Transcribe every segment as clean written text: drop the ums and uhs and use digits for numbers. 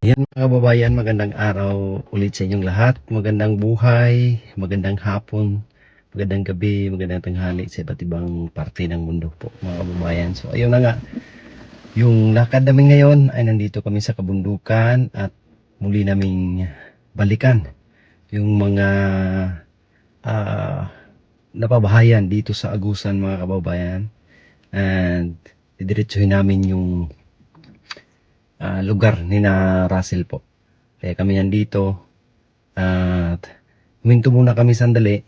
Ayan mga kababayan, magandang araw ulit sa inyong lahat. Magandang buhay, magandang hapon, magandang gabi, magandang tanghali sa iba't ibang parte ng mundo po mga kababayan. So ayun na nga, yung lakad namin ngayon ay nandito kami sa kabundukan at muli naming balikan yung mga ah, napabahayan dito sa Agusan mga kababayan. And didiretsuhin namin yung lugar ni na Russell po. Kaya kami nandito at huminto muna kami sandali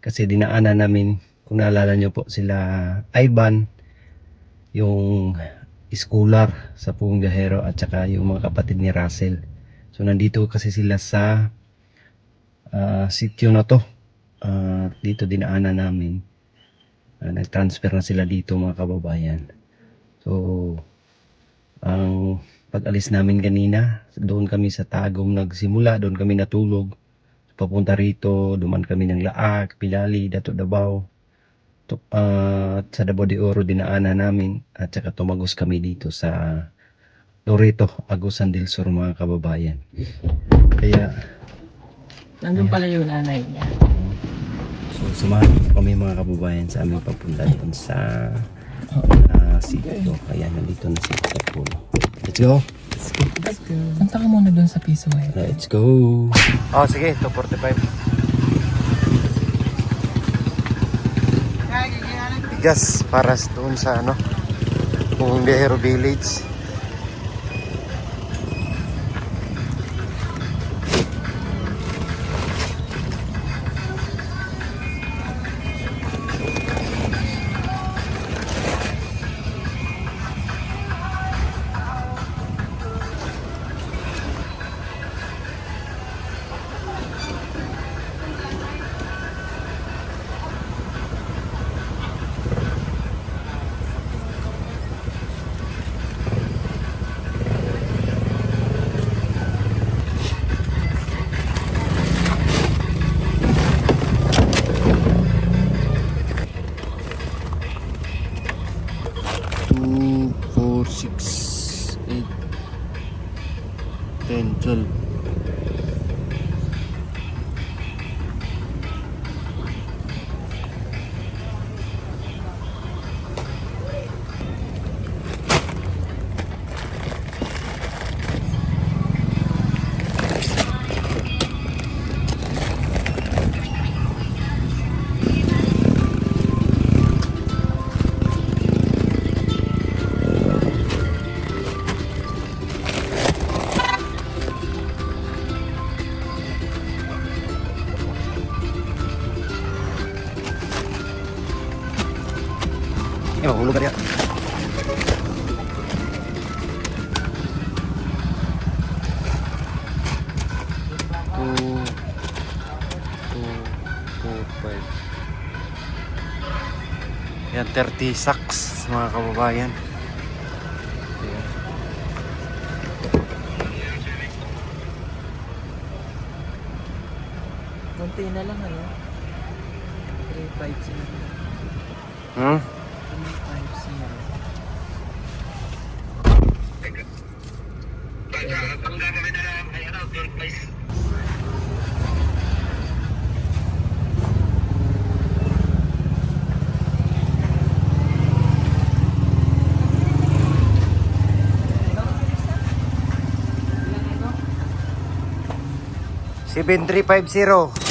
kasi dinaanan namin, kung naalala nyo po, sila Ivan, yung scholar sa Pugong Biyahero, at saka yung mga kapatid ni Russell. So nandito kasi sila sa sityo na to. Dito dinaanan namin. Nag-transfer na sila dito mga kababayan. So ang pag-alis namin kanina, doon kami sa Tagum nagsimula, doon kami natulog. Papunta rito, duman kami ng Laak, Pilali, Dato Davao. At sa Davao de Oro dinaanan namin, at saka tumagos kami dito sa Loreto, Agusan del Sur mga kababayan. Kaya Nandun pala yung nanay niya. so samahan po kami mga kababayan sa aming papunta doon sa sitio. Kaya nandito na si Tapulo. Let's go! Punta ka muna dun sa piso eh. Let's go! Oh sige, 245. Bigas para doon sa Pugong Biyahero Village. Two, 4, 6, 8, 10, 12. Mahulog ka niya. Two, 4, 5. Yan, 30 sacks mga kababayan. Ayan. Konti na lang 350. Hmm? 350. Seven 350.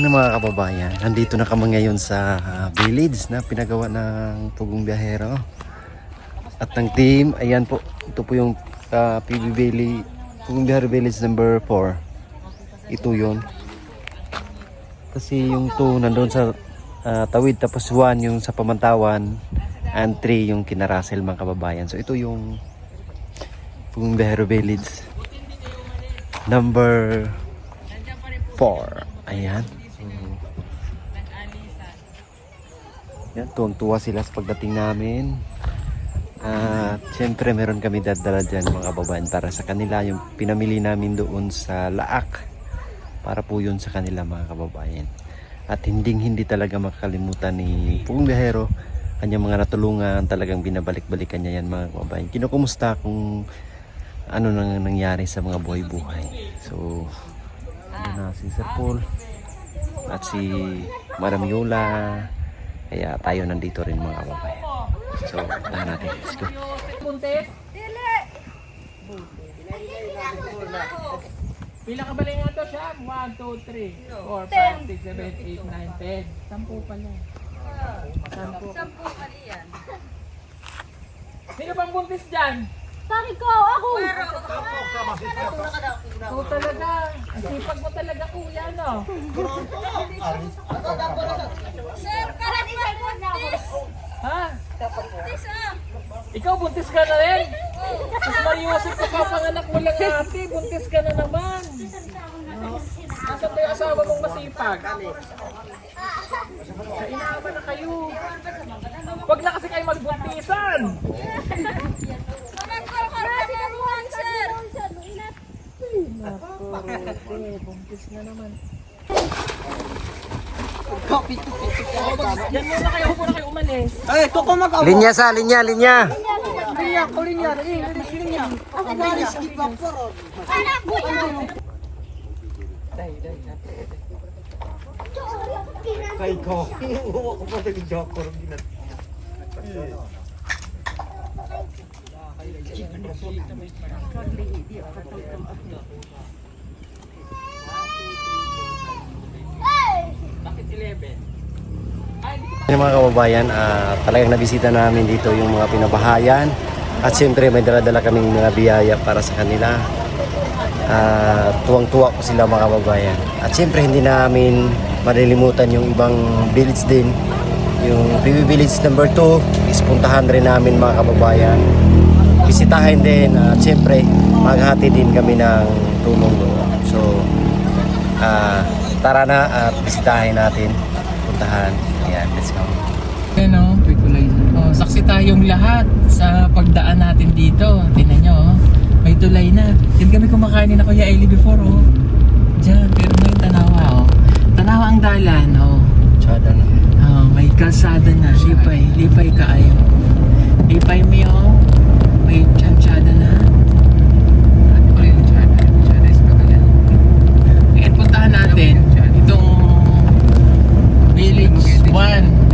Ayun na mga kababayan, nandito na kami ngayon sa village na pinagawa ng Pugong Biyahero. At ng team, ayan po, ito po yung PB Valley, Pugong Biyahero Village number 4. Ito yun. Kasi yung 2 nandun sa Tawid, tapos 1 yung sa Pamantawan, and 3 yung kina Russell mga kababayan. So ito yung Pugong Biyahero Village number 4. Ayan. Yan, tuwang-tuwa sila sa pagdating namin. At syempre meron kami dadala dyan mga kababayan para sa kanila. Yung pinamili namin doon sa Laak, para po yun sa kanila mga kababayan. At hindi talaga makakalimutan ni Pugong Biyahero kanyang mga natulungan. Talagang binabalik-balikan niya yan mga kababayan. Kinukumusta kung ano nang nangyari sa mga buhay-buhay. So yun na si Sir Paul at si Madam Yola. Kaya tayo nandito rin mga kababayan. So tahan natin. Let's go. Pila ka bali nga to siya? 1, 2, 3, 4, 5, 6, 7, 8, 9, 10. 10 pala. 10. 10 kali yan. Sino bang buntis dyan? Sorry ko, ako! Ito talaga. Ang sipag mo talaga kuya, no? Sir, karaniwan buntis! Ha? Buntis ah! Ikaw buntis ka na rin? Mas Mariusip ka papanganak mo lang ate, buntis ka na naman. Nasaan ba yung asawa mong masipag? Kainaman na kayo. Huwag na kasi kayo magbuntisan. Karaniwan, sir! Buntis na naman. Yan muna kayo, huwag muna kayo umalis. Linya sa, linya. Bakit 11? Yung mga kababayan, talagang nabisita namin dito yung mga pinabahayan. At siyempre may dala-dala kaming mga biyaya para sa kanila. Tuwang-tuwa ko sila mga kababayan. At siyempre hindi namin malilimutan yung ibang village din. Yung PB Village number 2 is puntahan rin namin mga kababayan. Bisitahin din at siyempre maghati din kami ng tulong doon. So tara na at bisitahin natin. Puntahan. Ayan, let's go. Ano, saksi tayong lahat sa pagdaan natin dito. Tingnan nyo, may tulay na. Diyan kami kumakain na Kuya Eli before, Diyan, pero may Tanawa, Tanawa ang dalan, Tsada na. may kalsada na. Lipay kaayo. Lipay mi, may tsantsada na. Ano ba yung tsantsada? Tsantsada is pagalan. Ngayon, puntahan natin itong Village 1.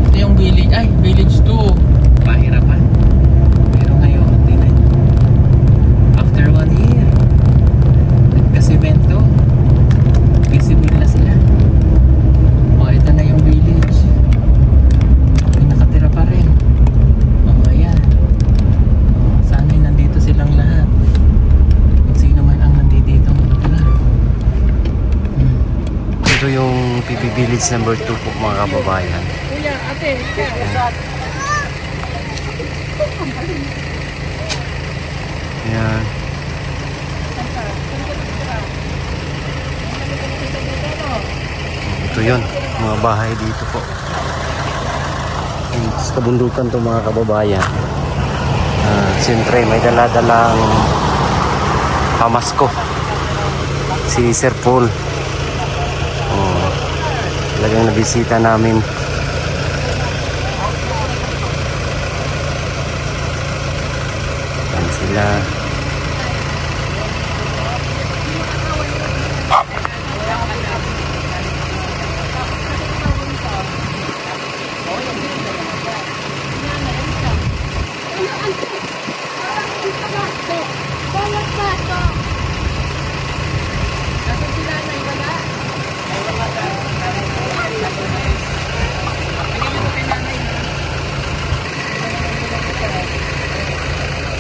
Ito yung Village 2. Pahirapan. Pero ngayon, tingnan nyo. After 1 year, nagkasemento. Visible na sila. Ito na yung village. May nakatira pa rin. Ayan. Sana nandito silang lahat. Kung sino man ang nandito nakatira. Ito yung PB Village number 2 po mga kababayan. Kuya, ate, Ayan. Ito yun, mga bahay dito po. Sa kabundukan to mga kababayan. Siyempre may dala-dalang pamasko si Sir Paul. Talagang nabisita namin. Ayan sila.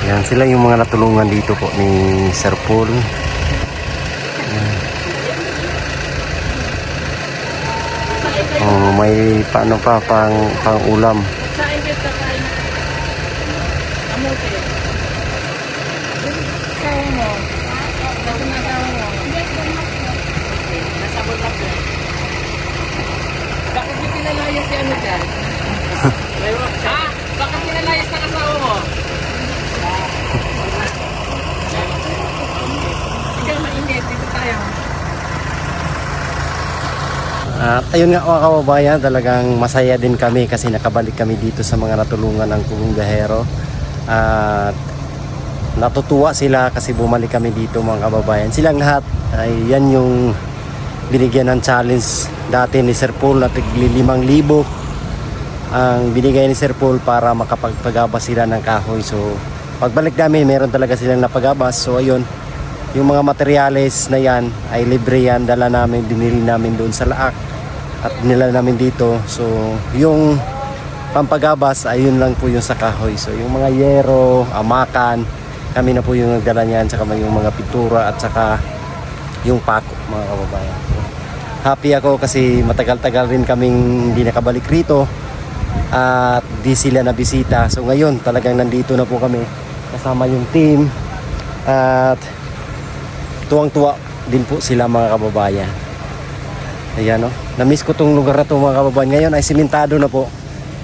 Yan sila yung mga natulungan dito po ni Sir Paul. Oh, may paano pa pang ulam. Sa inyo ka kain. Amote. Sawa mo. Nasa nasawa mo. Nasa bulak mo. Bakit mo pinalayas si ano dyan? Ha? Bakit pinalayas na kasawa mo? Ikaw mainit. Dito tayo. At ayun nga mga kababayan, talagang masaya din kami kasi nakabalik kami dito sa mga natulungan ng Kulong Gahero. At natutuwa sila kasi bumalik kami dito mga kababayan. Silang lahat ay yan yung binigyan ng challenge dati ni Sir Paul na tigli 5,000 ang binigay ni Sir Paul para makapagpagabas sila ng kahoy. So pagbalik namin meron talaga silang napagabas. So ayun, yung mga materyales na yan ay libre yan, dala namin, binili namin doon sa Laak at nila namin dito. So yung pampagabas ay yun lang po yung sa kahoy. So yung mga yero, amakan, kami na po yung nagdala niyan, saka yung mga pintura at saka yung pako mga kababayan. So, happy ako kasi matagal-tagal rin kaming hindi nakabalik rito at di sila nabisita. So ngayon talagang nandito na po kami kasama yung team at tuwang-tuwa din po sila mga kababayan. Ayan, no? Na-miss ko tong lugar na to mga kababayan. Ngayon ay simentado na po.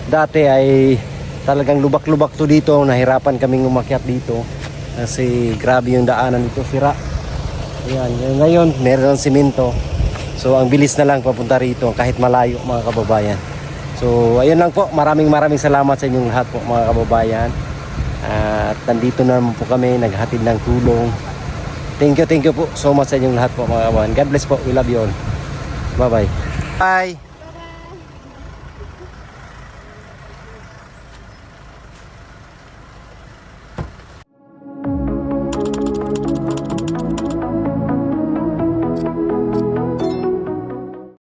Dati ay talagang lubak-lubak to dito. Nahirapan kaming umakyat dito kasi grabe yung daanan dito, sira. Ayan, ngayon meron ng simento. So ang bilis na lang papunta rito kahit malayo mga kababayan. So ayun lang po. Maraming salamat sa inyong lahat po mga kababayan. At nandito na naman po kami naghatid ng tulong. Thank you po so much sa inyong lahat po mga kababayan. God bless po. We love you all. Bye-bye. Bye.